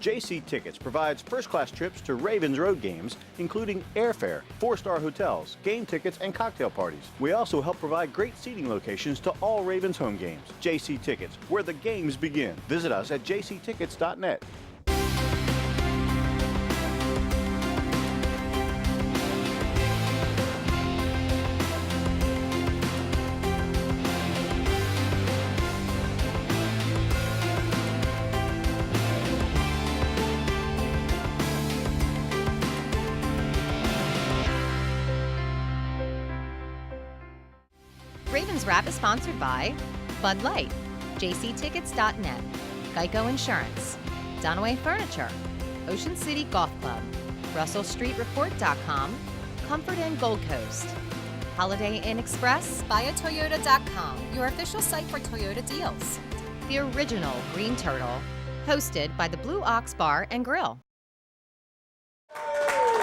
JC Tickets provides first-class trips to Ravens road games, including airfare, 4-star hotels, game tickets, and cocktail parties. We also help provide great seating locations to all Ravens home games. JC Tickets, where the games begin. Visit us at jctickets.net. Ravens Wrap is sponsored by Bud Light, jctickets.net, Geico Insurance, Dunaway Furniture, Ocean City Golf Club, RussellStreetReport.com, Comfort Inn Gold Coast, Holiday Inn Express, BuyAToyota.com, your official site for Toyota deals. The original Green Turtle, hosted by the Blue Ox Bar and Grill.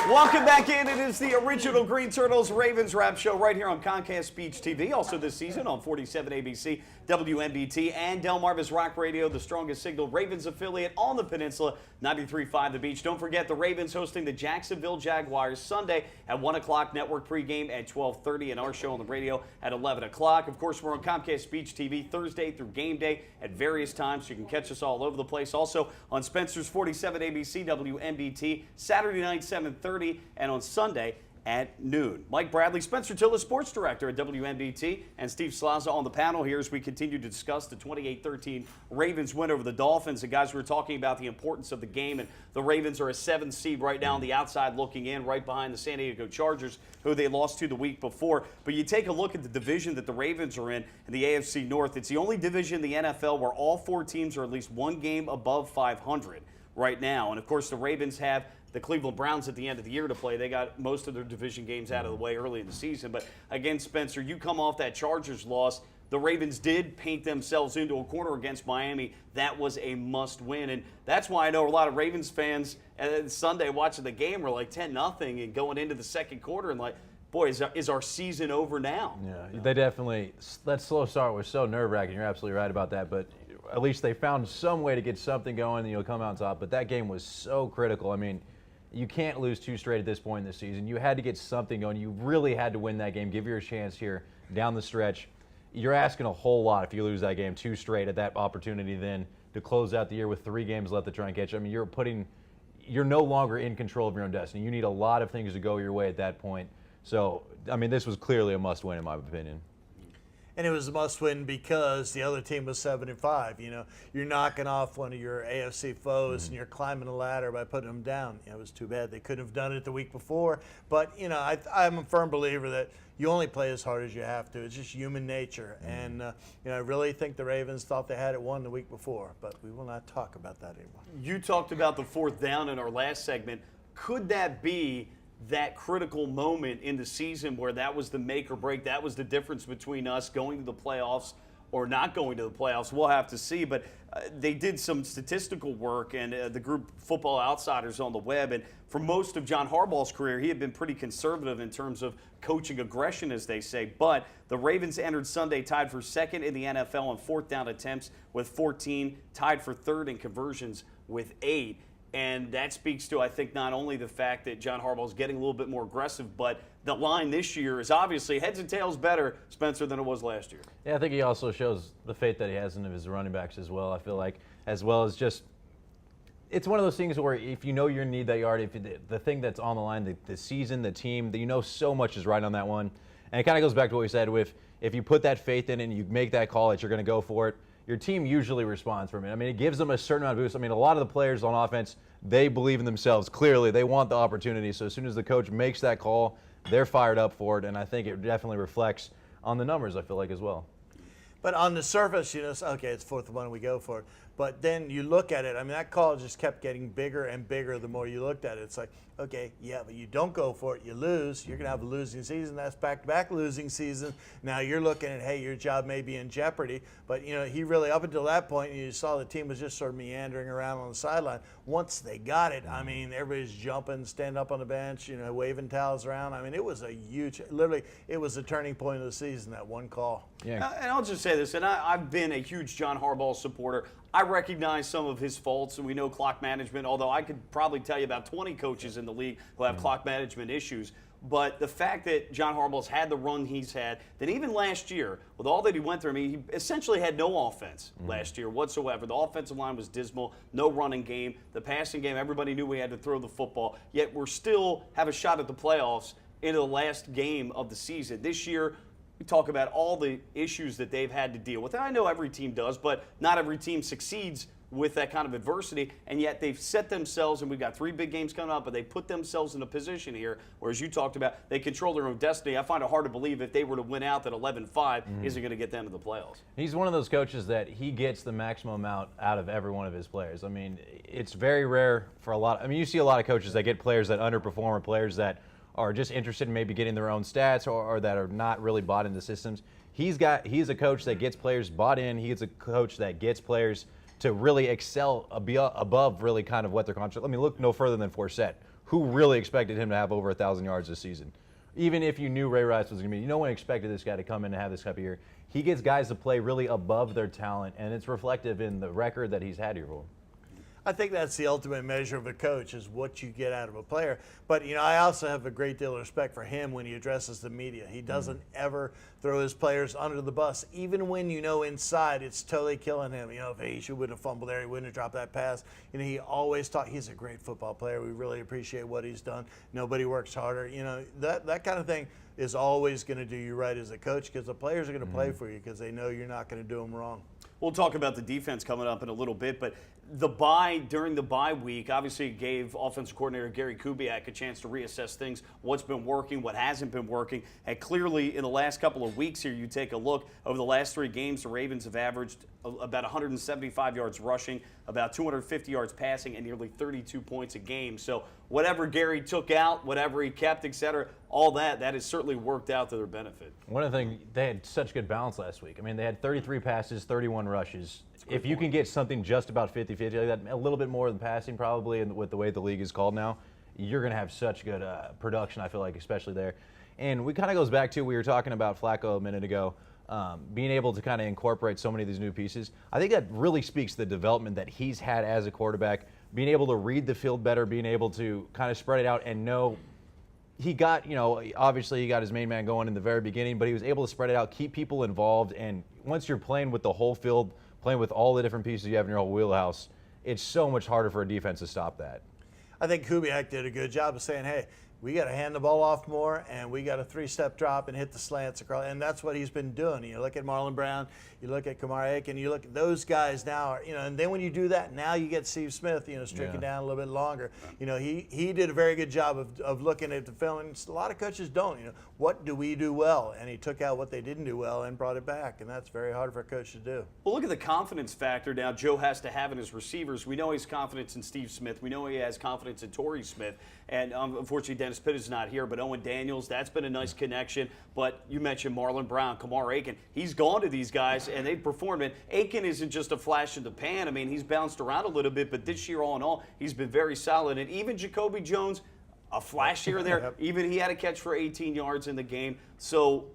Welcome back in. It is the original Green Turtles Ravens Wrap Show right here on Comcast Beach TV. Also this season on 47 ABC, WNBT, and Delmarva's Rock Radio, the strongest signal Ravens affiliate on the peninsula, 93.5 The Beach. Don't forget the Ravens hosting the Jacksonville Jaguars Sunday at 1 o'clock, network pregame at 12:30, and our show on the radio at 11 o'clock. Of course, we're on Comcast Beach TV Thursday through game day at various times, so you can catch us all over the place. Also on Spencer's 47 ABC, WNBT, Saturday night, 7:30. And on Sunday at noon. Mike Bradley, Spencer Tilla, sports director at WNBT, and Steve Slaza on the panel here as we continue to discuss the 28-13 Ravens win over the Dolphins. And guys, we were talking about the importance of the game, and the Ravens are a 7th seed right now on the outside looking in, right behind the San Diego Chargers, who they lost to the week before. But you take a look at the division that the Ravens are in the AFC North. It's the only division in the NFL where all 4 teams are at least 1 game above 500 right now. And of course, the Ravens have the Cleveland Browns at the end of the year to play. They got most of their division games out of the way early in the season. But again, Spencer, you come off that Chargers loss. The Ravens did paint themselves into a corner against Miami. That was a must-win. And that's why I know a lot of Ravens fans Sunday watching the game were like 10-0 and going into the second quarter and like, boy, is our season over now? Yeah, they definitely – that slow start was so nerve-wracking. You're absolutely right about that. But at least they found some way to get something going and you'll come out on top. But that game was so critical. I mean – you can't lose 2 straight at this point in the season. You had to get something going. You really had to win that game. Give you a chance here down the stretch. You're asking a whole lot if you lose that game 2 straight at that opportunity then to close out the year with 3 games left to try and catch. I mean, you're no longer in control of your own destiny. You need a lot of things to go your way at that point. So, I mean, this was clearly a must-win in my opinion. And it was a must-win because the other team was 7-5. You know, you're knocking off one of your AFC foes and you're climbing the ladder by putting them down. You know, it was too bad they couldn't have done it the week before. But, you know, I'm a firm believer that you only play as hard as you have to. It's just human nature. And, you know, I really think the Ravens thought they had it won the week before. But we will not talk about that anymore. You talked about the 4th down in our last segment. Could that be that critical moment in the season where that was the make or break, that was the difference between us going to the playoffs or not going to the playoffs? We'll have to see, but they did some statistical work, and the group Football Outsiders on the web, and for most of John Harbaugh's career, he had been pretty conservative in terms of coaching aggression, as they say, but the Ravens entered Sunday tied for 2nd in the NFL on 4th down attempts with 14, tied for 3rd in conversions with 8. And that speaks to, I think, not only the fact that John Harbaugh is getting a little bit more aggressive, but the line this year is obviously heads and tails better, Spencer, than it was last year. Yeah, I think he also shows the faith that he has in his running backs as well. I feel like, as well as just, it's one of those things where if you know you need that yard, if the thing that's on the line, the season, the team, that you know so much is right on that one. And it kind of goes back to what we said with, if you put that faith in it and you make that call that you're going to go for it, your team usually responds from it. I mean, it gives them a certain amount of boost. I mean, a lot of the players on offense, they believe in themselves. Clearly, they want the opportunity. So as soon as the coach makes that call, they're fired up for it. And I think it definitely reflects on the numbers, I feel like, as well. But on the surface, you know, okay, it's 4th and 1, we go for it. But then you look at it, I mean, that call just kept getting bigger and bigger the more you looked at it. It's like, okay, yeah, but you don't go for it, you lose. You're going to have a losing season. That's back-to-back losing season. Now you're looking at, hey, your job may be in jeopardy. But, you know, he really, up until that point, you saw the team was just sort of meandering around on the sideline. Once they got it, I mean, everybody's jumping, standing up on the bench, you know, waving towels around. I mean, it was a huge, literally, it was the turning point of the season, that one call. Yeah. And I'll just say this, and I've been a huge John Harbaugh supporter. I recognize some of his faults, and we know clock management, although I could probably tell you about 20 coaches in the league who have clock management issues. But the fact that John Harbaugh's had the run he's had, that even last year, with all that he went through, I mean, he essentially had no offense last year whatsoever. The offensive line was dismal, no running game. The passing game, everybody knew we had to throw the football. Yet we're still have a shot at the playoffs into the last game of the season. This year, we talk about all the issues that they've had to deal with. And I know every team does, but not every team succeeds with that kind of adversity, and yet they've set themselves, and we've got 3 big games coming up, but they put themselves in a position here where, as you talked about, they control their own destiny. I find it hard to believe if they were to win out that 11-5 isn't going to get them to the playoffs. He's one of those coaches that he gets the maximum amount out of every one of his players. I mean, it's very rare for a lot. I mean, you see a lot of coaches that get players that underperform or players that are just interested in maybe getting their own stats or that are not really bought into systems. He's a coach that gets players bought in. He's a coach that gets players to really excel above really kind of what their contract. I mean, look no further than Forsett, who really expected him to have over 1,000 yards this season. Even if you knew Ray Rice was going to be, no one expected this guy to come in and have this type of year. He gets guys to play really above their talent, and it's reflective in the record that he's had here for him. I think that's the ultimate measure of a coach, is what you get out of a player. But, you know, I also have a great deal of respect for him when he addresses the media. He doesn't ever throw his players under the bus, even when you know inside it's totally killing him. You know, if he wouldn't have fumbled there, he wouldn't have dropped that pass. You know, he always he's a great football player. We really appreciate what he's done. Nobody works harder. You know, that kind of thing is always going to do you right as a coach, because the players are going to play for you because they know you're not going to do them wrong. We'll talk about the defense coming up in a little bit, but during the bye week, obviously it gave offensive coordinator Gary Kubiak a chance to reassess things, what's been working, what hasn't been working. And clearly in the last couple of weeks here, you take a look, over the last 3 games, the Ravens have averaged about 175 yards rushing, about 250 yards passing, and nearly 32 points a game. So whatever Gary took out, whatever he kept, et cetera, all that has certainly worked out to their benefit. One of the things, they had such good balance last week. I mean, they had 33 passes, 31 rushes. If you can get something just about 50-50 like that, a little bit more than passing probably, and with the way the league is called now, you're going to have such good production, I feel like, especially there. And we kind of goes back to, we were talking about Flacco a minute ago, being able to kind of incorporate so many of these new pieces. I think that really speaks to the development that he's had as a quarterback, being able to read the field better, being able to kind of spread it out and know. He got, you know, obviously he got his main man going in the very beginning, but he was able to spread it out, keep people involved, and once you're playing with the whole field, playing with all the different pieces you have in your whole wheelhouse, it's so much harder for a defense to stop that. I think Kubiak did a good job of saying, hey, we got to hand the ball off more, and we got a 3-step drop and hit the slants across. And that's what he's been doing. You look at Marlon Brown, you look at Kamar Aiken, you look at those guys now, you know, and then when you do that, now you get Steve Smith, you know, streaking down a little bit longer. You know, he did a very good job of looking at the film, and a lot of coaches don't. You know, what do we do well? And he took out what they didn't do well and brought it back, and that's very hard for a coach to do. Well, look at the confidence factor now Joe has to have in his receivers. We know he has confidence in Steve Smith. We know he has confidence in Torrey Smith. And unfortunately, Dennis Pitt is not here, but Owen Daniels, that's been a nice connection. But you mentioned Marlon Brown, Kamar Aiken. He's gone to these guys, and they've performed. And Aiken isn't just a flash in the pan. I mean, he's bounced around a little bit, but this year, all in all, he's been very solid. And even Jacoby Jones, a flash here or there. Yep. Even he had a catch for 18 yards in the game. So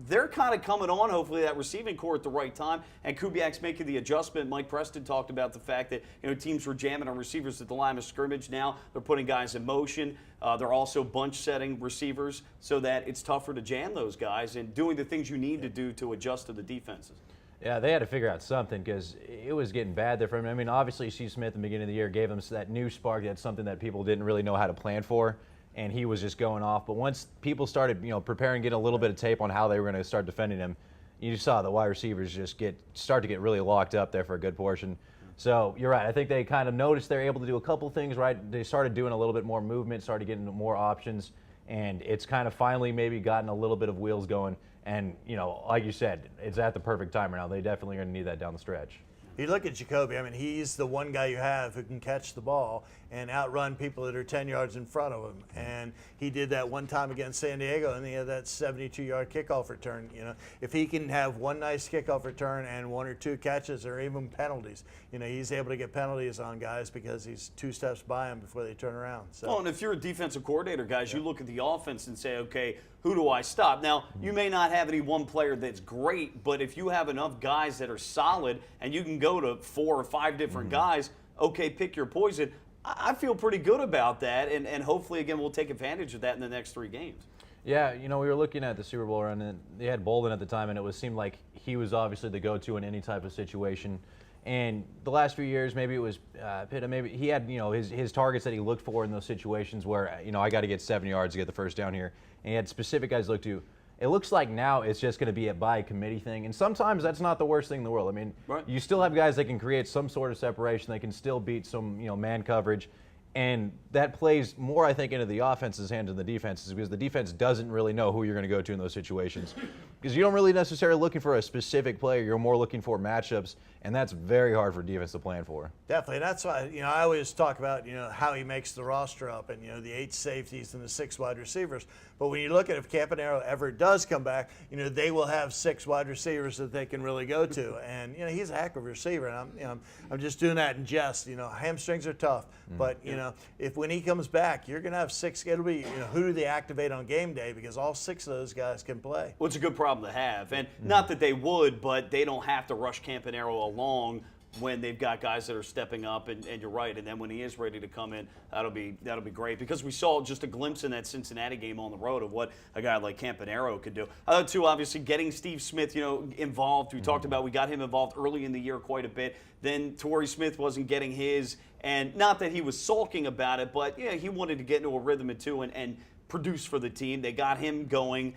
they're kind of coming on, hopefully, that receiving core at the right time. And Kubiak's making the adjustment. Mike Preston talked about the fact that, you know, teams were jamming on receivers at the line of scrimmage. Now they're putting guys in motion. They're also bunch setting receivers so that it's tougher to jam those guys and doing the things you need to do to adjust to the defenses. Yeah, they had to figure out something because it was getting bad there for him. I mean, obviously, Steve Smith at the beginning of the year gave him that new spark. That's something that people didn't really know how to plan for, and he was just going off. But once people started, you know, preparing, getting a little bit of tape on how they were going to start defending him, you saw the wide receivers just start to get really locked up there for a good portion. So you're right. I think they kind of noticed they're able to do a couple things right. They started doing a little bit more movement, started getting more options, and it's kind of finally maybe gotten a little bit of wheels going. And, you know, like you said, it's at the perfect time right now. They definitely are going to need that down the stretch. You look at Jacoby, I mean, he's the one guy you have who can catch the ball and outrun people that are 10 yards in front of him. And he did that one time against San Diego, and he had that 72-yard kickoff return. You know, if he can have one nice kickoff return and 1 or 2 catches or even penalties, you know, he's able to get penalties on guys because he's 2 steps by them before they turn around. So. Well, and if you're a defensive coordinator, guys, you look at the offense and say, okay, who do I stop? Now, you may not have any one player that's great, but if you have enough guys that are solid and you can go to 4 or 5 different guys, okay, pick your poison. I feel pretty good about that, and hopefully, again, we'll take advantage of that in the next 3 games. Yeah, we were looking at the Super Bowl run, and they had Bolden at the time, and it seemed like he was obviously the go-to in any type of situation. And the last few years, maybe it was Pitt, maybe he had, his targets that he looked for in those situations where, I got to get 7 yards to get the first down here. And he had specific guys to look to. It looks like now it's just going to be a by committee thing. And sometimes that's not the worst thing in the world. I mean, you still have guys that can create some sort of separation. They can still beat some, man coverage. And that plays more, I think, into the offense's hands than the defense's, because the defense doesn't really know who you're going to go to in those situations. Because you don't really necessarily looking for a specific player. You're more looking for matchups, and that's very hard for defense to plan for. Definitely. That's why, I always talk about, how he makes the roster up and, the 8 safeties and the 6 wide receivers. But when you look at if Campanaro ever does come back, they will have 6 wide receivers that they can really go to. And, he's a heck of a receiver. And I'm just doing that in jest. Hamstrings are tough. But, if when he comes back, you're going to have 6. It'll be, who do they activate on game day? Because all 6 of those guys can play. Well, it's a good problem to have. And not that they would, but they don't have to rush Campanaro along when they've got guys that are stepping up, and you're right. And then when he is ready to come in, that'll be great, because we saw just a glimpse in that Cincinnati game on the road of what a guy like Campanaro could do. Too, obviously, getting Steve Smith, involved. We talked about, we got him involved early in the year quite a bit. Then Torrey Smith wasn't getting his, and not that he was sulking about it, but he wanted to get into a rhythm and produce for the team. They got him going.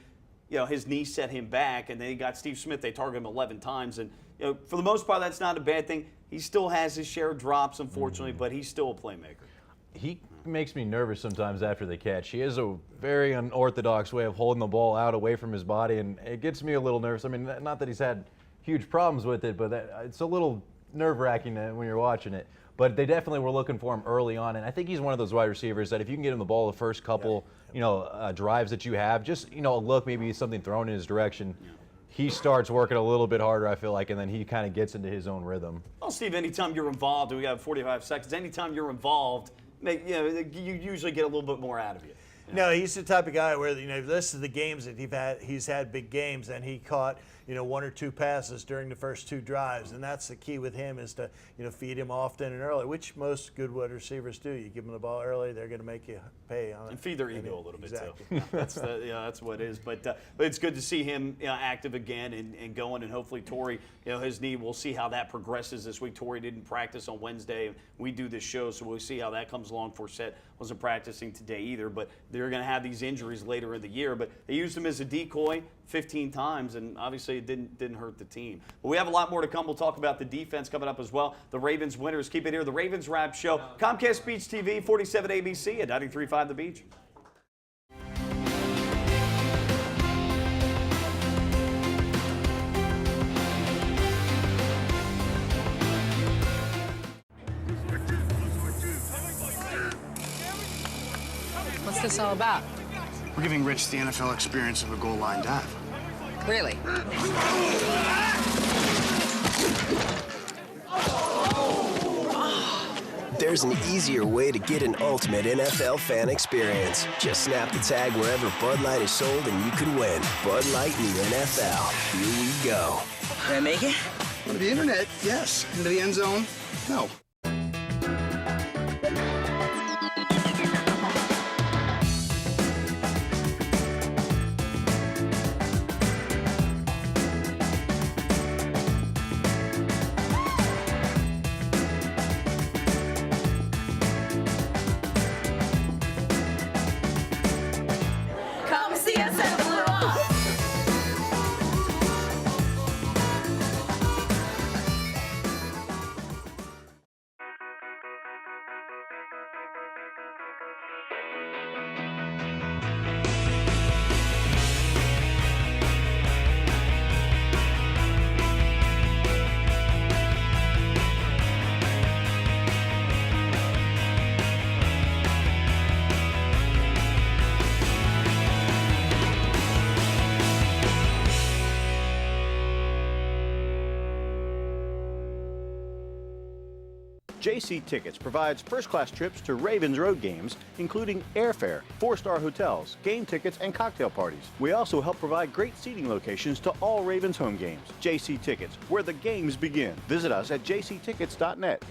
His knee set him back, and they got Steve Smith. They targeted him 11 times, and for the most part, that's not a bad thing. He still has his share of drops, unfortunately, but he's still a playmaker. He makes me nervous sometimes after the catch. He has a very unorthodox way of holding the ball out away from his body, and it gets me a little nervous. I mean, not that he's had huge problems with it, but it's a little nerve-wracking when you're watching it. But they definitely were looking for him early on, and I think he's one of those wide receivers that if you can get him the ball the first couple, drives that you have, just a look, maybe something thrown in his direction. He starts working a little bit harder, I feel like, and then he kind of gets into his own rhythm. Well, Steve, anytime you're involved, and we got 45 seconds, anytime you're involved, you usually get a little bit more out of you. No, he's the type of guy where, this is the games that he's had big games, and he caught, 1 or 2 passes during the first 2 drives. And that's the key with him, is to, feed him often and early, which most good wide receivers do. You give them the ball early, they're going to make you pay on it. And feed their ego a little bit, too. That's what it is. But it's good to see him active again and going, and hopefully Torrey, his knee, we'll see how that progresses this week. Torrey didn't practice on Wednesday. We do this show, so we'll see how that comes along. Forsett wasn't practicing today either, but they're going to have these injuries later in the year. But they used him as a decoy 15 times, and obviously it didn't hurt the team. But we have a lot more to come. We'll talk about the defense coming up as well. The Ravens winners. Keep it here. The Ravens Wrap Show. Comcast Beach TV, 47 ABC at 93.5 The Beach. What's this all about? We're giving Rich the NFL experience of a goal line dive. Really? There's an easier way to get an ultimate NFL fan experience. Just snap the tag wherever Bud Light is sold and you can win. Bud Light in the NFL. Here we go. Can I make it? On the internet, yes. Into the end zone, no. JC Tickets provides first-class trips to Ravens road games, including airfare, 4-star hotels, game tickets, and cocktail parties. We also help provide great seating locations to all Ravens home games. JC Tickets, where the games begin. Visit us at jctickets.net.